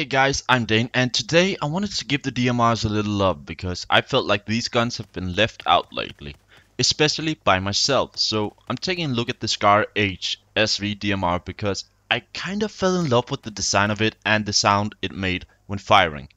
Guys, I'm Dane, and today I wanted to give the DMRs a little love because I felt like these guns have been left out lately, especially by myself. So I'm taking a look at the Scar H SV DMR because I kind of fell in love with the design of it and the sound it made when firing.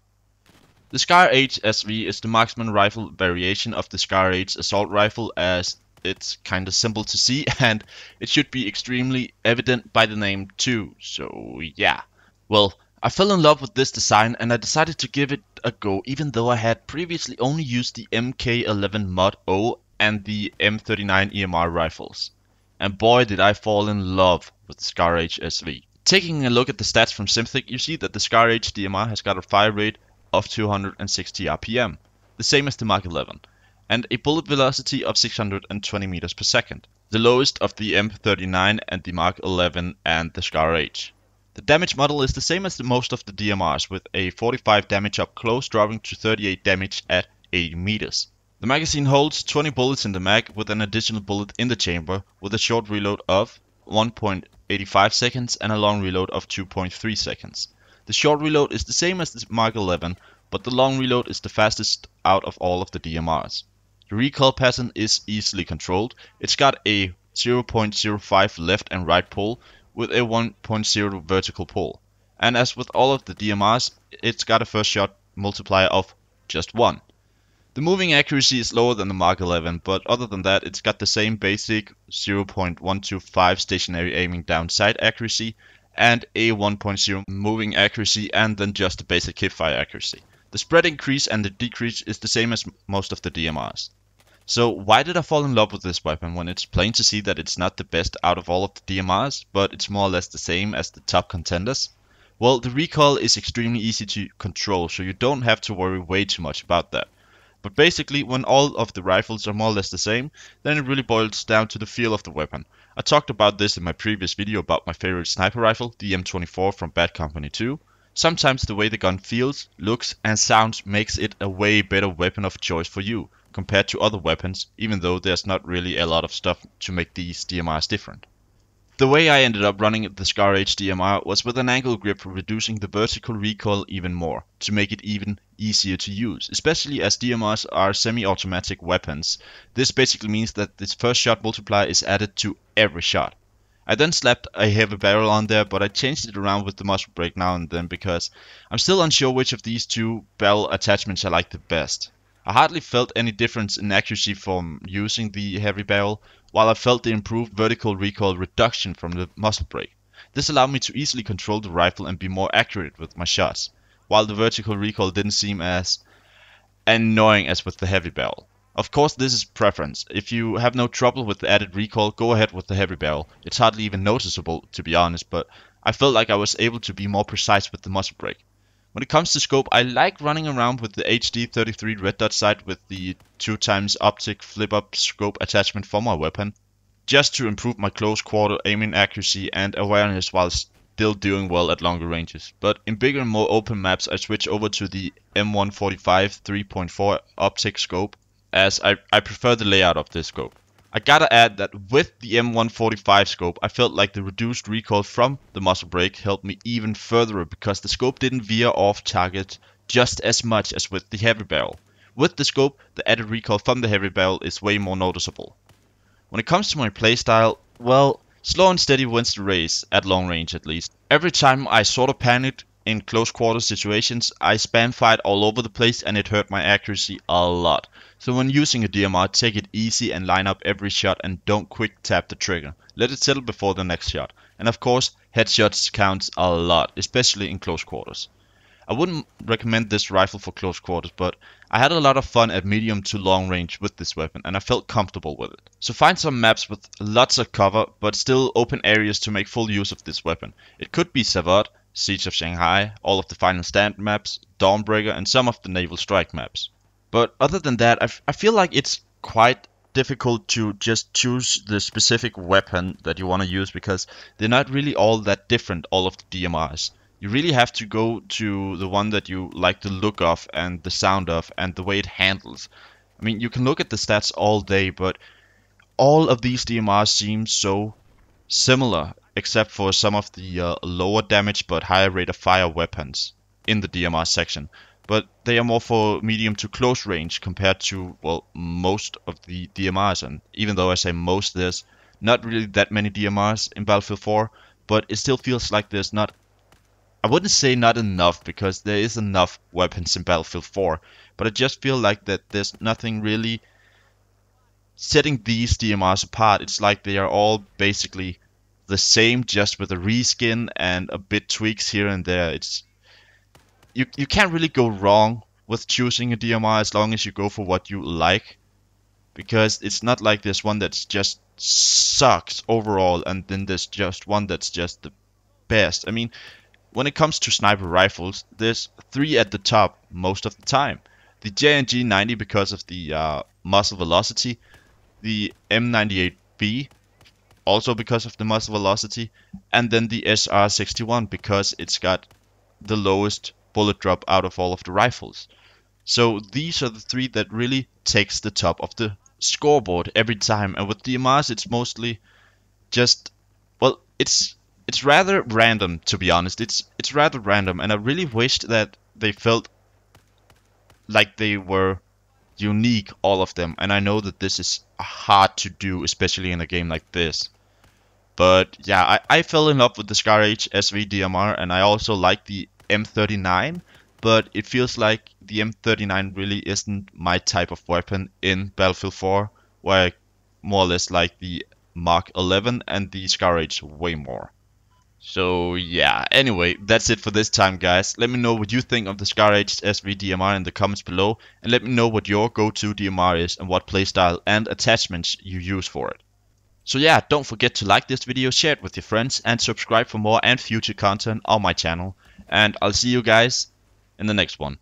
The Scar H SV is the marksman rifle variation of the Scar H assault rifle, as it's kinda simple to see and it should be extremely evident by the name too, so yeah. Well, I fell in love with this design and I decided to give it a go, even though I had previously only used the MK11 Mod O and the M39 EMR rifles. And boy did I fall in love with the Scar H SV. Taking a look at the stats from Synthic, you see that the Scar H DMR has got a fire rate of 260 RPM, the same as the Mark 11, and a bullet velocity of 620 meters per second, the lowest of the M39 and the Mark 11 and the Scar H. The damage model is the same as most of the DMRs, with a 45 damage up close dropping to 38 damage at 80 meters. The magazine holds 20 bullets in the mag with an additional bullet in the chamber, with a short reload of 1.85 seconds and a long reload of 2.3 seconds. The short reload is the same as the Mark 11, but the long reload is the fastest out of all of the DMRs. The recoil pattern is easily controlled. It's got a 0.05 left and right pull, with a 1.0 vertical pull, and as with all of the DMRs, it's got a first shot multiplier of just 1. The moving accuracy is lower than the Mark 11, but other than that, it's got the same basic 0.125 stationary aiming down sight accuracy and a 1.0 moving accuracy, and then just the basic hipfire accuracy. The spread increase and the decrease is the same as most of the DMRs. So why did I fall in love with this weapon when it's plain to see that it's not the best out of all of the DMRs, but it's more or less the same as the top contenders? Well, the recoil is extremely easy to control, so you don't have to worry way too much about that. But basically, when all of the rifles are more or less the same, then it really boils down to the feel of the weapon. I talked about this in my previous video about my favorite sniper rifle, the M24 from Bad Company 2. Sometimes the way the gun feels, looks and sounds makes it a way better weapon of choice for you compared to other weapons, even though there's not really a lot of stuff to make these DMRs different. The way I ended up running the Scar H DMR was with an angle grip, reducing the vertical recoil even more, to make it even easier to use, especially as DMRs are semi-automatic weapons. This basically means that this first shot multiplier is added to every shot. I then slapped a heavy barrel on there, but I changed it around with the muzzle brake now and then because I'm still unsure which of these two barrel attachments I like the best. I hardly felt any difference in accuracy from using the heavy barrel, while I felt the improved vertical recoil reduction from the muzzle brake. This allowed me to easily control the rifle and be more accurate with my shots, while the vertical recoil didn't seem as annoying as with the heavy barrel. Of course, this is preference. If you have no trouble with the added recoil, go ahead with the heavy barrel. It's hardly even noticeable, to be honest, but I felt like I was able to be more precise with the muzzle brake. When it comes to scope, I like running around with the HD33 red dot sight with the 2x optic flip-up scope attachment for my weapon, just to improve my close quarter aiming accuracy and awareness while still doing well at longer ranges. But in bigger and more open maps, I switch over to the M145 3.4 optic scope, as I prefer the layout of this scope. I gotta add that with the M145 scope, I felt like the reduced recoil from the muzzle brake helped me even further because the scope didn't veer off target just as much as with the heavy barrel. With the scope, the added recoil from the heavy barrel is way more noticeable. When it comes to my playstyle, well, slow and steady wins the race, at long range at least. Every time I sort of panicked in close quarter situations, I spam fired all over the place and it hurt my accuracy a lot. So when using a DMR, take it easy and line up every shot and don't quick tap the trigger. Let it settle before the next shot. And of course, headshots counts a lot, especially in close quarters. I wouldn't recommend this rifle for close quarters, but I had a lot of fun at medium to long range with this weapon and I felt comfortable with it. So find some maps with lots of cover but still open areas to make full use of this weapon. It could be Savard, Siege of Shanghai, all of the Final Stand maps, Dawnbreaker and some of the Naval Strike maps. But other than that, I feel like it's quite difficult to just choose the specific weapon that you want to use because they're not really all that different, all of the DMRs. You really have to go to the one that you like the look of and the sound of and the way it handles. I mean, you can look at the stats all day, but all of these DMRs seem so similar, except for some of the lower damage but higher rate of fire weapons. in the DMR section, but they are more for medium to close range compared to, well, most of the DMRs. And even though I say most, there's not really that many DMRs in Battlefield 4, but it still feels like there's not, I wouldn't say not enough, because there is enough weapons in Battlefield 4, but I just feel like that there's nothing really setting these DMRs apart. It's like they are all basically the same, just with a reskin and a bit tweaks here and there. It's you can't really go wrong with choosing a DMR as long as you go for what you like, because it's not like there's one that's just sucks overall and then there's just one that's just the best. I mean, when it comes to sniper rifles, there's three at the top most of the time. The JNG 90 because of the muzzle velocity, the M98B also because of the muzzle velocity, and then the SR61 because it's got the lowest bullet drop out of all of the rifles. So these are the three that really takes the top of the scoreboard every time. And with DMRs, it's mostly just, well, it's rather random, to be honest. It's rather random, and I really wished that they felt like they were unique, all of them. And I know that this is hard to do, especially in a game like this. But yeah, I fell in love with the Scar H SV DMR, and I also like the M39, but it feels like the M39 really isn't my type of weapon in Battlefield 4, where I more or less like the Mark 11 and the Scar H way more. So yeah, anyway, that's it for this time, guys. Let me know what you think of the Scar H SV DMR in the comments below, and let me know what your go-to DMR is and what playstyle and attachments you use for it. So yeah, don't forget to like this video, share it with your friends, and subscribe for more and future content on my channel. And I'll see you guys in the next one.